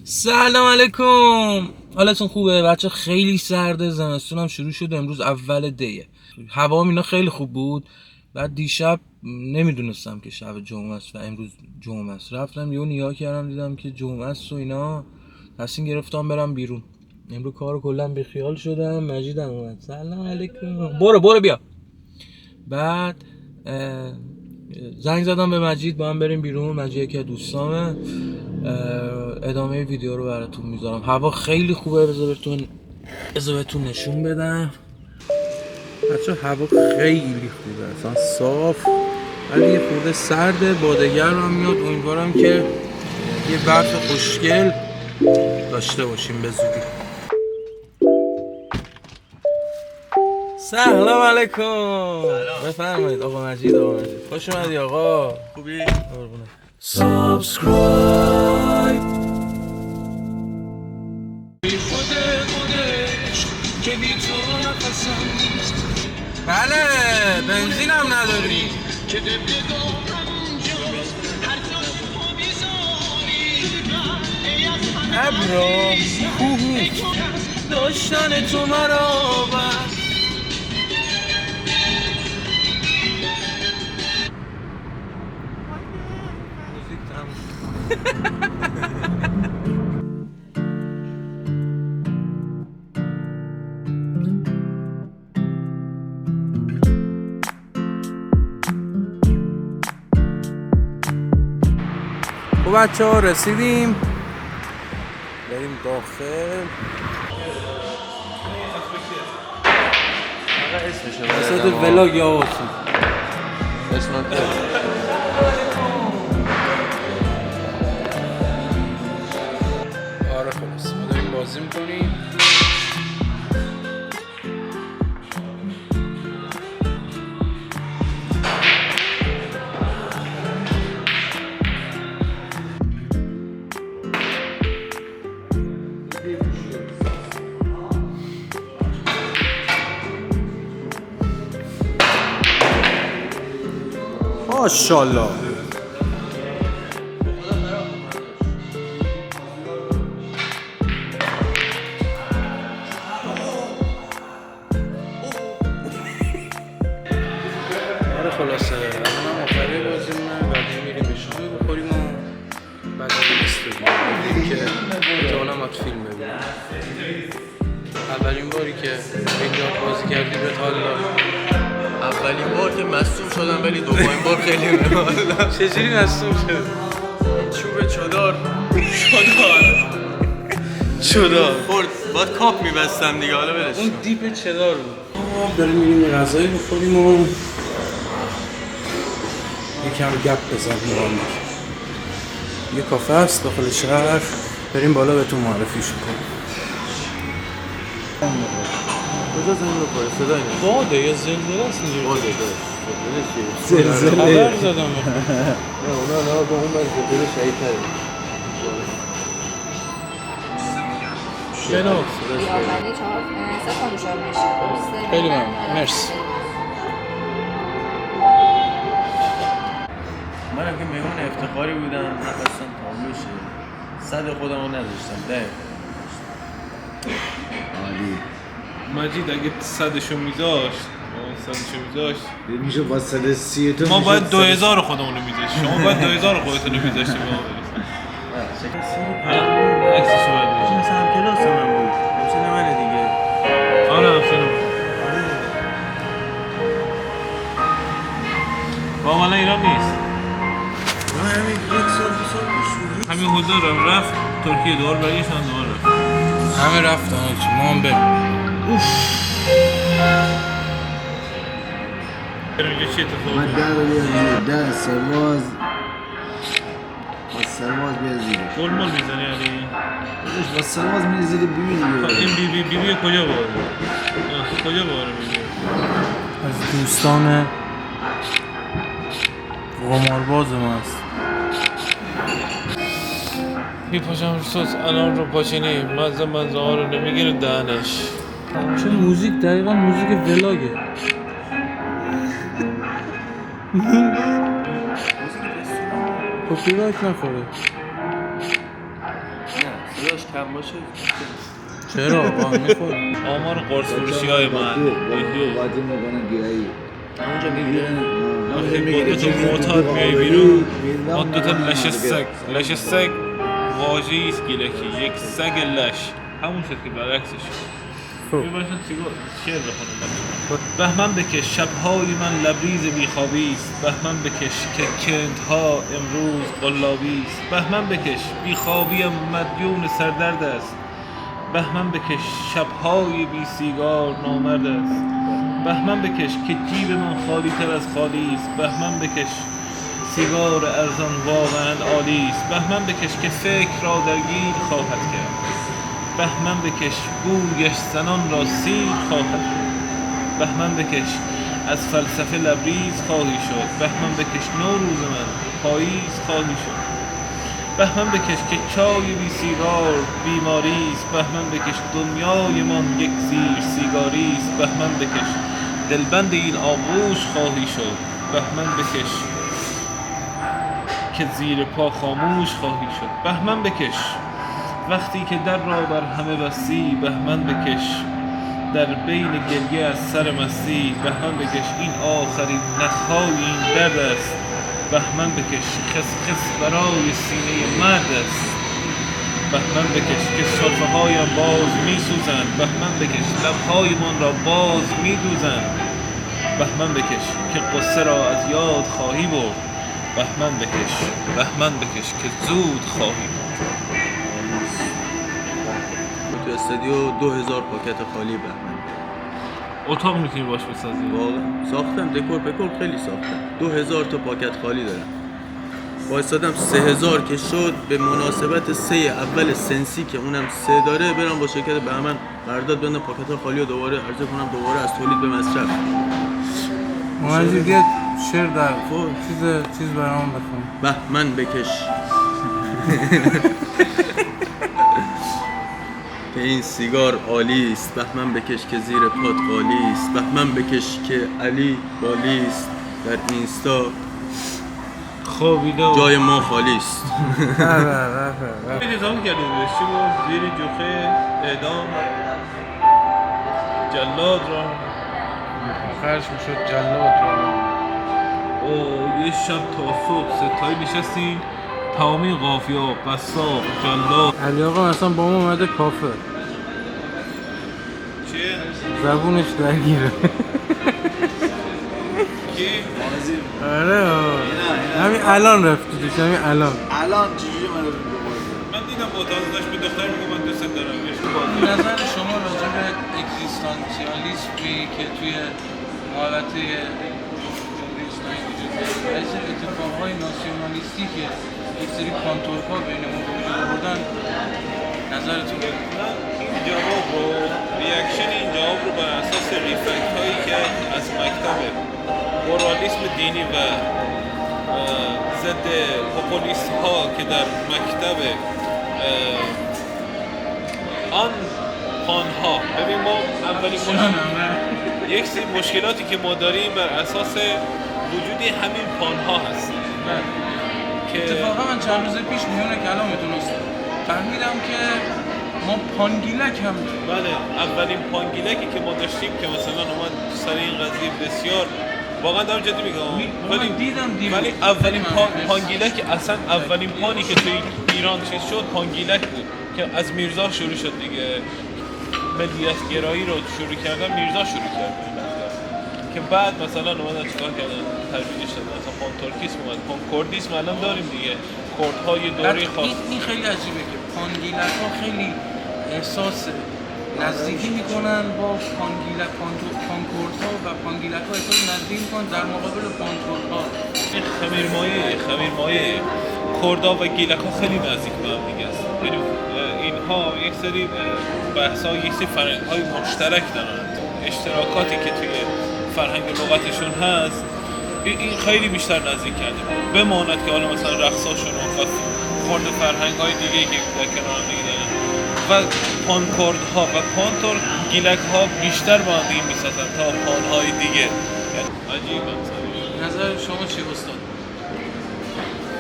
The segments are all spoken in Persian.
سلام علیکم. حالتون خوبه بچه؟ خیلی سرده، زمستونم شروع شده، امروز اول دیه. هوا اینا خیلی خوب بود. بعد دیشب نمیدونستم که شب جمعه است و امروز جمعه است. رفتم یه نگاه کردم دیدم که جمعه است و اینا، تصمیم گرفتم برم بیرون. امروز کارو کلا بیخیال شدم. مجیدم اومد. سلام علیکم. برو بیا. بعد زنگ زدم به مجید با هم بریم بیرون. مجید یکی از دوستامه. ادامه ویدیو رو براتون میذارم. هوا خیلی خوبه. بذار بهتون نشون بدم بچه. هوا خیلی خوبه، اصلا صاف، ولی یه خورده سرده. بادگرم میاد. امیدوارم که یه برف خوشگل داشته باشیم به زودی. سلام علیکم. بفرمایید آقا مجید. خوش اومدی آقا. خوبی؟ قربونه. بله، بنزینم نداری. ابرو داشتن تو مرا بر. موزیک تموم. خب بچه ها رسیدیم، بریم داخل. اسمشو ولاگ یا واسه اسمم آره خلاص ما داریم بازی میکنیم. ماشاءالله. آره خلاصه الان آخری بازیمونه. بعد میریم بشویی بخوریم و بعد بریم که احتمالا فیلم ببینیم. اولین باری که اینجا بازی کردی به حال داد؟ اولین بار که مصدوم شدم، ولی دومین بار خیلی مهمه. چجوری مصدوم شد؟ چوب چدار خورد، باید کاپ میبستم دیگه. حالا برش اون دیپ چدار بود. داریم میریم یه غذایی بخوریم و یکم گپ بزنیم با هم. یه کافه است داخل شهر، بریم بالا بهتون معرفیش کنم. کجا زنگ بخوره؟ صدایی نمید باده یا زلزله است اینجوری؟ باده داشت زلزله خبر زدم. نه اونا با اون من زلزله شهید تره. جناب بیاوری 4 کنشور میشه. خیلی ممنون، مرسی. منم که مهمون افتخاری بودم، نخواستم تابلو شه. صد خودم رو نذاشتم. ده عالی. مجید اگه صدشو میذاشت میشه با 130 تا ما باید 2000 خودمونو میذاشت. شما باید 2000 خودتونو میذاشتی. عکسشو باید بذاری. مثلا هم کلاس من بود، همچنین منه دیگه. آره همسنم با مالا ایران نیست. من همین 1 سال 2 سال پیش بود. همین حضور رفت ترکیه، دوباره برگشتن دوباره رفت. همه رفتن ما هم بریم. اینجا چی اتفاق من میفته؟ در بیاد زیر 10 سرباز با سرباز بیاد زیرش. گل مول میزنی علی؟ با سرباز میره زیر بیبی دیگه. این بیبی کجا باره؟ کجا باره بیبی؟ از دوستان قمارباز ماست. میپاشم سوس الان رو پاشینی مزه ها رو نمیگیره دهنش. چه موزیک، دقیقا موزیک ولاگه. کپی رایت نخوره. داداش کم باشه چرا آقا میخورم. آمار قرص فروشی های من قاطی میکنن گیرایی اونجا میگیره وقتی با دوتا معتاد میای بیرون با دوتا لش سگ واژه‌ای است گیلکی، یک سگ لش، همون شد که برعکسش باشن شعر بخونم بچه. بهمن بکش شبهای من لبریز بیخوابی است، بهمن بکش که کندها امروز قلابی است، بهمن بکش بیخوابیم مدیون سردرد است، بهمن بکش شبهای بی سیگار نامرد است، بهمن بکش که جیب من خالی تر از خالی است، بهمن بکش سیگار ارزان واقعا عالی است، بهمن بکش که فکر را درگیر خواهد کرد، بهمن بکش بویش زنان را سیر خواهد کرد، بهمن بکش از فلسفه لبریز خواهی شد، بهمن بکش نوروز من پاییز خواهی شد، بهمن بکش که چای بی سیگار بیماری است، بهمن بکش دنیای من یک زیر سیگاری است، بهمن بکش دلبند این آغوش خواهی شد، بهمن بکش که زیر پا خاموش خواهی شد، بهمن بکش وقتی که در را بر همه بستی، بهمن بکش در بین گریه از سر مستی، بهمن بکش این آخرین نخهای این درد است، بهمن بکش خس خس برای سینه مرد است، بهمن بکش که سرفه هایم باز می سوزند، بهمن بکش لبهای من را باز می دوزند، بهمن بکش که قصه را از یاد خواهی برد، بهمن بکش که زود خواهی برد. تو استودیو 2000 پاکت خالی بهمن اتاق میتونی باش بسازی؟ واقعا ساختم، دکور خیلی ساختم. 2000 تا پاکت خالی دارم. وایسادم 3000 که شد به مناسبت 3 اول سنسی که اونم 3 داره برام با شرکت بهمن قرارداد بندم پاکت خالی رو دوباره عرضه کنم، دوباره از تولید به مصرف. مهندسی یه شعر در چیز برام بخون. بهمن بکش که این سیگار عالی است، بهمن بکش که زیر پات قالی است، بهمن بکش که علی بالی است، در اینستا خوابیده جای ما خالی است. نظام کردیم بهش چی بود؟ زیر جوخه اعدام جلاد را آخرش میشد جلاد را. یه شب تا صبح ستایی نشستیم تمامی قافیا قصاب جلاد. علی آقا مثلا با ما اومده کافه، چیه؟ زبونش درگیره. کی؟ آره همین الان رفتی توش، همین الان چجوری من من دیدم با تازه داشت به دختر میگو من دوست دارم نظر شما راجع به اگزیستانسیالیسمی که توی حالت جمهوری اسلامی وجود داره، از اتفاقهای ناسیونالیستی که یک سری کانتورها بینمون به وجود آوردن، نظرتون؟ من این جواب رو ریاکشن این جواب رو بر اساس ریفکت هایی که از مکتب مورالیسم دینی و ضد پوپولیست ها که در مکتب آن خانها، ببین ما اولین یک سری مشکلاتی که ما داریم بر اساس وجودی همین پانها هست که اتفاقا من چند روز پیش میونه کلامتون فهمیدم که ما پانگیلک هم داریم. بله، اولین پانگیلکی که ما داشتیم که مثلا اومد سر این قضیه بسیار واقعا دارم جدی میگم، ولی اولین پانگیلک اصلا اولین پانی که توی ایران چیز شد پانگیلک بود که از میرزا شروع شد دیگه. ملیت گرایی رو شروع کردن میرزا شروع کرد که بعد مثلا اومدن چیکار کردن ترویجش دادن، مثلا پانتورکیسم اومد، پانکوردیسم الان داریم دیگه، کوردهای دوره خاص. این خیلی عجیبه که پانگیلک ها خیلی احساس نزدیکی میکنن با پانکورد ها و پانگیلک ها احساس نزدیکی میکنن در مقابل پانکورد ها. خمیرمایه کردها و گیلک ها خیلی نزدیک به هم دیگه است. یعنی اینها یک سری بحث ها، یک سری فرهنگ های مشترک دارن، اشتراکاتی که توی فرهنگ و لغتشون هست این خیلی بیشتر نزدیک کرده. بماند که حالا مثلا رقصاشون و خورد فرهنگ های دیگه که در کنار هم دیگه دارن و پانکوردها و پانتور گیلک ها بیشتر با هم دیگه میسازن تا پانهای دیگه. عجیب نظر شما چی استاد؟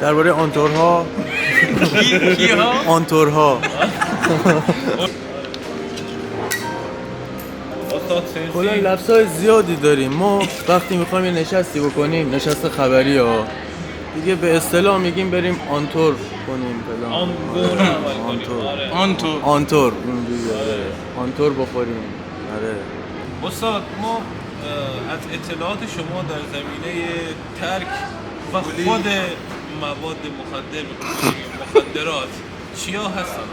درباره آنتورها کیها؟ آنتورها استاد کلا سنسی لفظای زیادی داریم. ما وقتی میخوایم یه نشستی بکنیم، نشست خبری ها دیگه به اصطلاح میگیم بریم آنتور کنیم فلان. آنگور عمل کنیم. آنتور. آره. آنتور اونجوری آنتور بخوریم. آره. استاد ما از اطلاعات شما در زمینه ترک و خود مواد مخدرات چیا هستن؟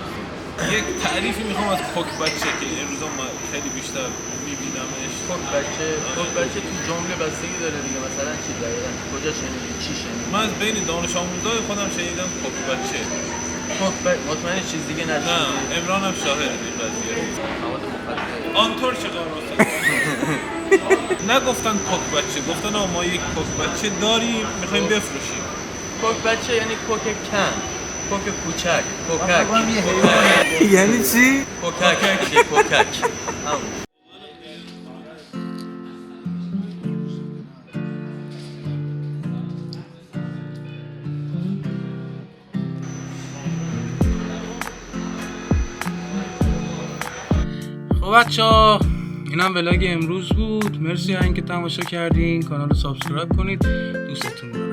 یک تعریفی میخوام از کوک بچه که این روزا من خیلی بیشتر میبینمش. کوک بچه تو جمله بستگی داره دیگه. مثلا چی دقیقاً کجا شنیدی، چی شنیدی؟ من از بین دانش آموزای خودم شنیدم کوک بچه. مطمئن چیز دیگه نه نشنیدی؟ عمران هم شاهد این قضیه. مواد مخدر. آنطور چه قرار نگفتن کوک بچه، گفتن آقا ما یک کوک بچه داریم میخوایم بفروشیم. کوک بچه یعنی کوک کن، کوک کوچک، کوکک. یعنی چی؟ کوکک. همون. خب بچه‌ها اینم ولاگ امروز بود. مرسی اینکه تماشا کردین. کانال رو سابسکرایب کنید. دوستتون دارم.